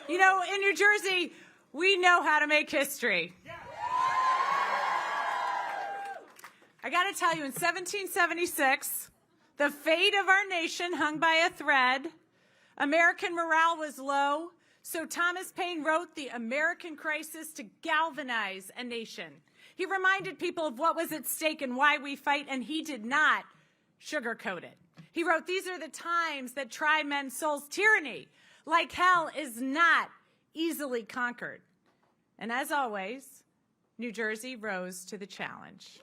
You know, in New Jersey, we know how to make history. I got to tell you, in 1776, the fate of our nation hung by a thread. American morale was low, so Thomas Paine wrote The American Crisis to galvanize a nation. He reminded people of what was at stake and why we fight, and he did not sugarcoat it. He wrote, "These are the times that try men's souls. Tyranny, like hell, is not easily conquered." And as always, New Jersey rose to the challenge.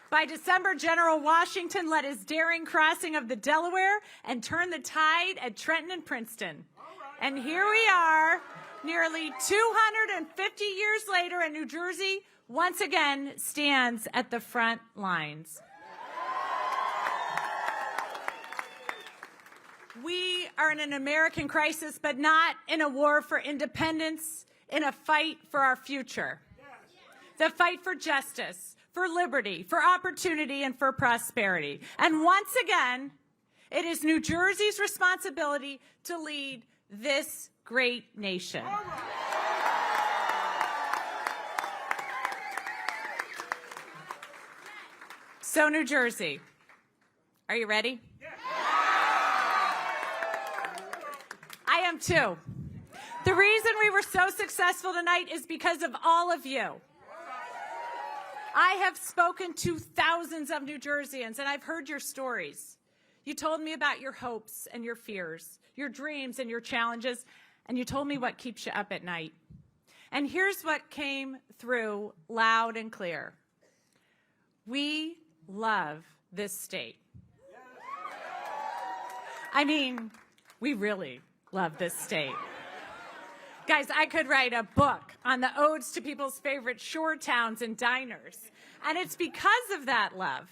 By December, General Washington led his daring crossing of the Delaware and turned the tide at Trenton and Princeton. And here we are, nearly 250 years later, and New Jersey once again stands at the front lines. We are in an American crisis, but not in a war for independence, in a fight for our future. The fight for justice, for liberty, for opportunity, and for prosperity. And once again, it is New Jersey's responsibility to lead this great nation. So, New Jersey, are you ready? I am too. The reason we were so successful tonight is because of all of you. I have spoken to thousands of New Jerseyans, and I've heard your stories. You told me about your hopes and your fears, your dreams and your challenges, and you told me what keeps you up at night. And here's what came through loud and clear. We love this state. I mean, we really love this state. Guys, I could write a book on the odes to people's favorite shore towns and diners. And it's because of that love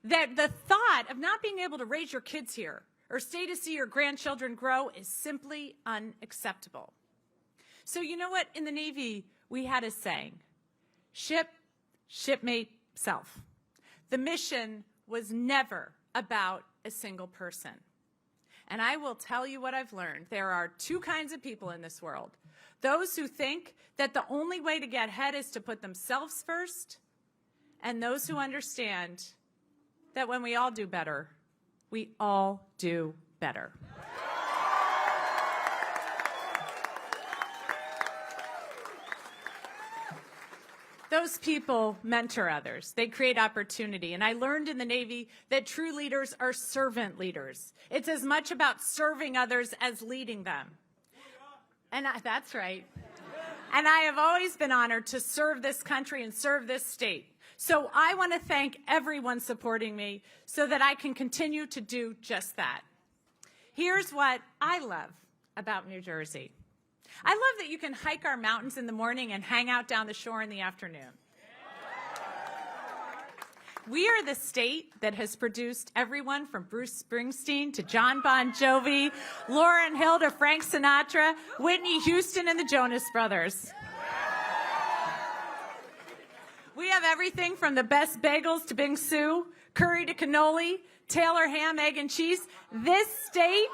that the thought of not being able to raise your kids here or stay to see your grandchildren grow is simply unacceptable. So you know what? In the Navy, we had a saying, ship, shipmate, self. The mission was never about a single person. And I will tell you what I've learned. There are two kinds of people in this world. Those who think that the only way to get ahead is to put themselves first, and those who understand that when we all do better, we all do better. Those people mentor others. They create opportunity. And I learned in the Navy that true leaders are servant leaders. It's as much about serving others as leading them. And that's right. And I have always been honored to serve this country and serve this state. So I want to thank everyone supporting me so that I can continue to do just that. Here's what I love about New Jersey. I love that you can hike our mountains in the morning and hang out down the shore in the afternoon. We are the state that has produced everyone from Bruce Springsteen to John Bon Jovi, Lauryn Hill to Frank Sinatra, Whitney Houston, and the Jonas Brothers. We have everything from the best bagels to bingsu, curry to cannoli, Taylor ham, egg, and cheese. This state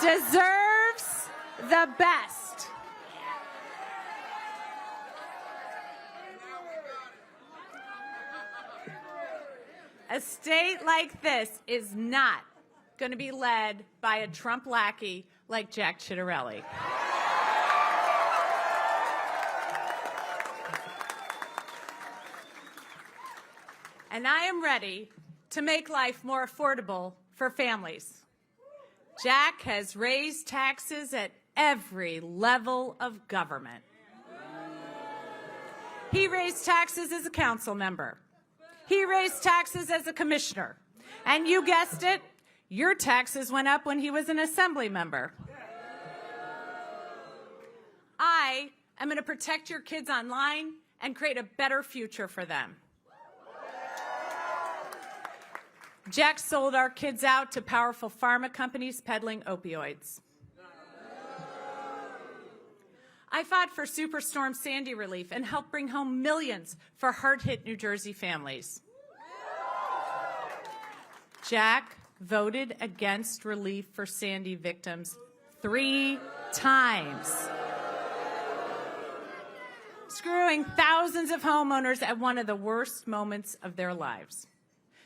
deserves the best. A state like this is not going to be led by a Trump lackey like Jack Ciattarelli. And I am ready to make life more affordable for families. Jack has raised taxes at every level of government. He raised taxes as a council member. He raised taxes as a commissioner. And you guessed it, your taxes went up when he was an assembly member. I am going to protect your kids online and create a better future for them. Jack sold our kids out to powerful pharma companies peddling opioids. I fought for Superstorm Sandy relief and helped bring home millions for hard-hit New Jersey families. Jack voted against relief for Sandy victims 3 times, screwing thousands of homeowners at one of the worst moments of their lives.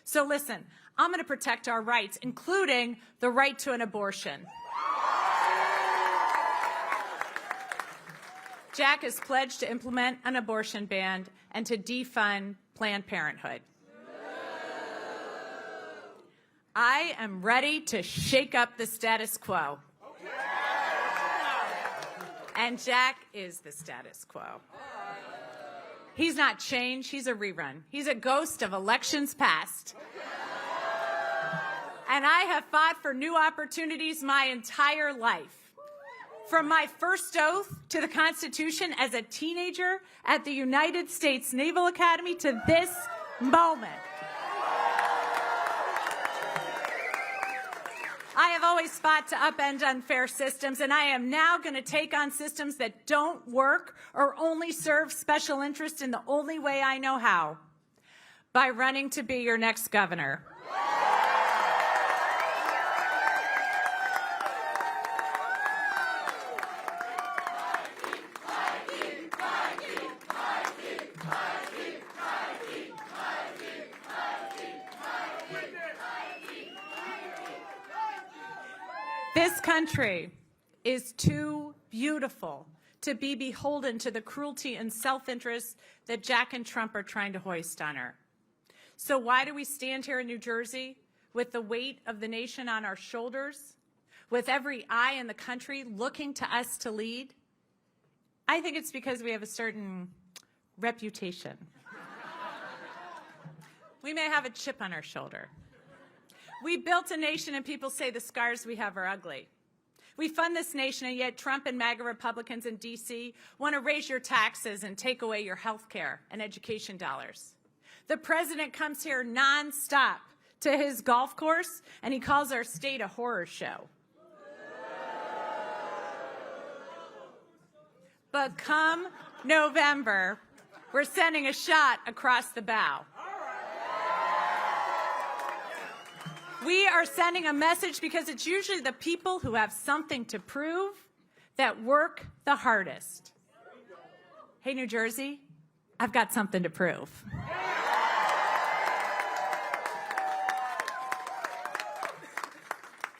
So listen, I'm going to protect our rights, including the right to an abortion. Jack has pledged to implement an abortion ban and to defund Planned Parenthood. I am ready to shake up the status quo. And Jack is the status quo. He's not changed. He's a rerun. He's a ghost of elections past. And I have fought for new opportunities my entire life. From my first oath to the Constitution as a teenager at the United States Naval Academy to this moment. I have always fought to upend unfair systems, and I am now going to take on systems that don't work or only serve special interests in the only way I know how, by running to be your next governor. This country is too beautiful to be beholden to the cruelty and self-interest that Jack and Trump are trying to hoist on her. So why do we stand here in New Jersey with the weight of the nation on our shoulders, with every eye in the country looking to us to lead? I think it's because we have a certain reputation. We may have a chip on our shoulder. We built a nation, and people say the scars we have are ugly. We fund this nation, and yet Trump and MAGA Republicans in D.C. want to raise your taxes and take away your health care and education dollars. The president comes here nonstop to his golf course, and he calls our state a horror show. But come November, we're sending a shot across the bow. We are sending a message because it's usually the people who have something to prove that work the hardest. Hey, New Jersey, I've got something to prove.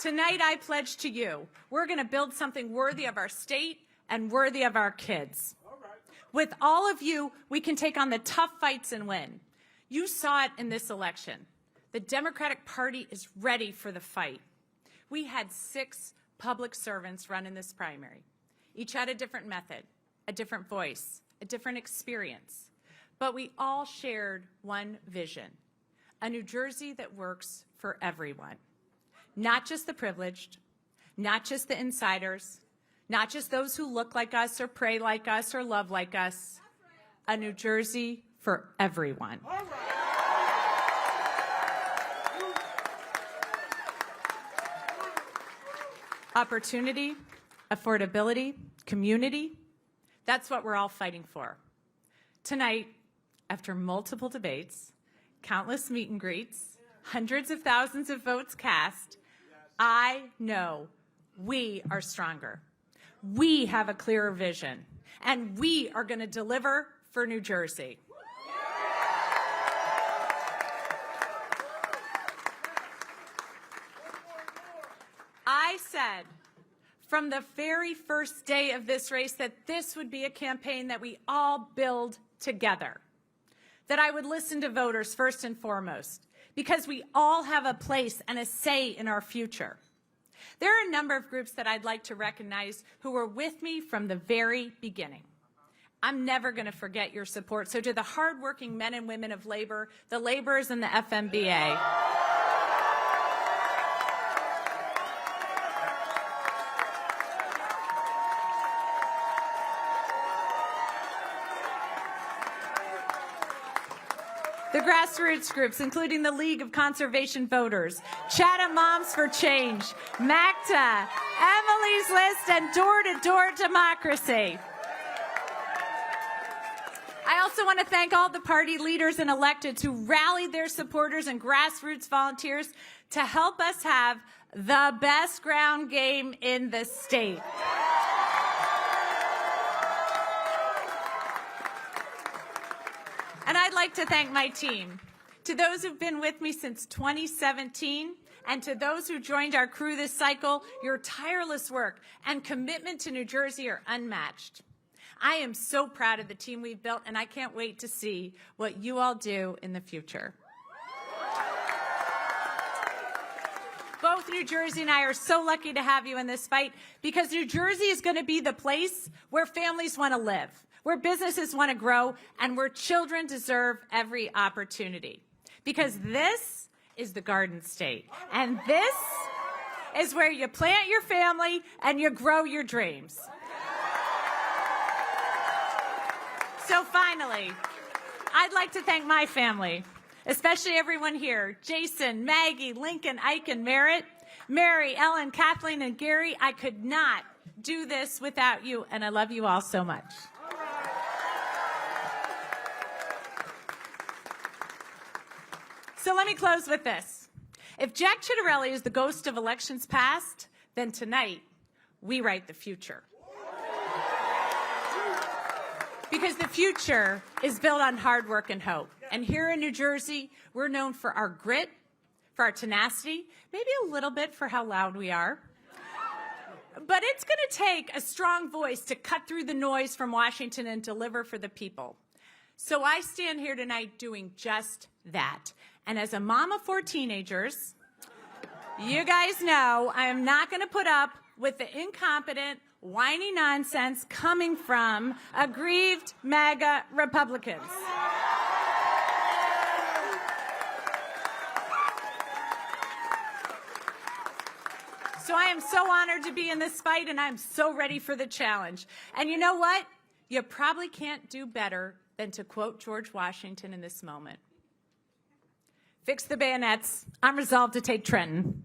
Tonight, I pledge to you, we're going to build something worthy of our state and worthy of our kids. With all of you, we can take on the tough fights and win. You saw it in this election. The Democratic Party is ready for the fight. We had 6 public servants run in this primary. Each had a different method, a different voice, a different experience. But we all shared one vision, a New Jersey that works for everyone. Not just the privileged, not just the insiders, not just those who look like us or pray like us or love like us. A New Jersey for everyone. Opportunity, affordability, community, that's what we're all fighting for. Tonight, after multiple debates, countless meet and greets, hundreds of thousands of votes cast, I know we are stronger. We have a clearer vision, and we are going to deliver for New Jersey. I said from the very first day of this race that this would be a campaign that we all build together, that I would listen to voters first and foremost, because we all have a place and a say in our future. There are a number of groups that I'd like to recognize who were with me from the very beginning. I'm never going to forget your support. So to the hardworking men and women of labor, the laborers and the FMBA, the grassroots groups, including the League of Conservation Voters, Chatham Moms for Change, MACTA, Emily's List, and Door to Door Democracy. I also want to thank all the party leaders and electeds who rallied their supporters and grassroots volunteers to help us have the best ground game in the state. And I'd like to thank my team. To those who've been with me since 2017, and to those who joined our crew this cycle, your tireless work and commitment to New Jersey are unmatched. I am so proud of the team we've built, and I can't wait to see what you all do in the future. Both New Jersey and I are so lucky to have you in this fight, because New Jersey is going to be the place where families want to live, where businesses want to grow, and where children deserve every opportunity. Because this is the Garden State, and this is where you plant your family and you grow your dreams. So finally, I'd like to thank my family, especially everyone here: Jason, Maggie, Lincoln, Ike, and Merritt, Mary, Ellen, Kathleen, and Gary. I could not do this without you, and I love you all so much. So let me close with this. If Jack Ciattarelli is the ghost of elections past, then tonight we write the future. Because the future is built on hard work and hope. And here in New Jersey, we're known for our grit, for our tenacity, maybe a little bit for how loud we are. But it's going to take a strong voice to cut through the noise from Washington and deliver for the people. So I stand here tonight doing just that. And as a mom of 4 teenagers, you guys know I am not going to put up with the incompetent, whiny nonsense coming from aggrieved MAGA Republicans. So I am so honored to be in this fight, and I'm so ready for the challenge. And you know what? You probably can't do better than to quote George Washington in this moment. Fix the bayonets. I'm resolved to take Trenton.